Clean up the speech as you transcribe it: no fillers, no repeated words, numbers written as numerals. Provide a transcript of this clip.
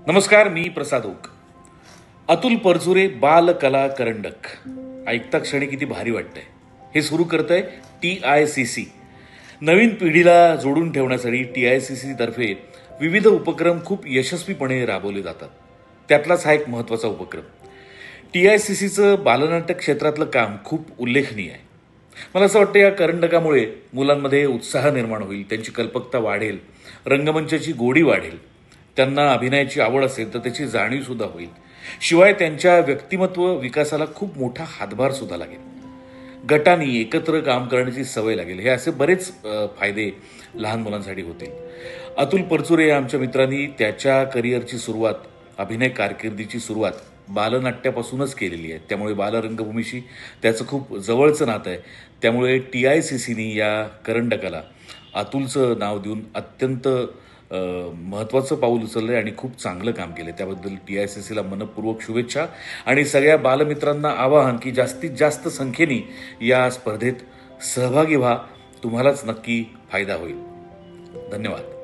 नमस्कार, मी प्रसाद ओक. अतुल परचुरे बाल कला करंडक ऐकता क्षणी किती भारी वाटतंय. हे सुरू करतंय TICC. नवीन पिढीला जोडून ठेवण्यासाठी TICC तर्फे विविध उपक्रम खूप यशस्वीपणे राबवले जातात. त्यातलाच हा एक महत्त्वाचा उपक्रम. TICCचं बालनाट्य क्षेत्रातलं काम खूप उल्लेखनीय आहे. मला असं वाटतं या करंडकामुळे मुलांमध्ये उत्साह निर्माण होईल, त्यांची कल्पकता वाढेल, रंगमंचाची गोडी वाढेल. त्यांना अभिनयाची आवड असेल तर त्याची जाणीव सुद्धा होईल. शिवाय त्यांच्या व्यक्तिमत्व विकासाला खूप मोठा हातभार सुद्धा लागेल. गटांनी एकत्र काम करण्याची सवय लागेल. हे असे बरेच फायदे लहान मुलांसाठी होतील. अतुल परचुरे या आमच्या मित्रांनी त्याच्या करिअरची सुरुवात, अभिनय कारकिर्दीची सुरुवात बालनाट्यापासूनच केलेली आहे. त्यामुळे बालरंगभूमीशी त्याचं खूप जवळचं नातं आहे. त्यामुळे TICCनी या करंडकाला अतुलचं नाव देऊन अत्यंत महत्त्वाचं पाऊल उचललंय आणि खूप चांगलं काम केलं. त्याबद्दल TICCला मनपूर्वक शुभेच्छा आणि सगळ्या बालमित्रांना आवाहन की जास्तीत जास्त संख्येने या स्पर्धेत सहभागी व्हा. तुम्हालाच नक्की फायदा होईल. धन्यवाद.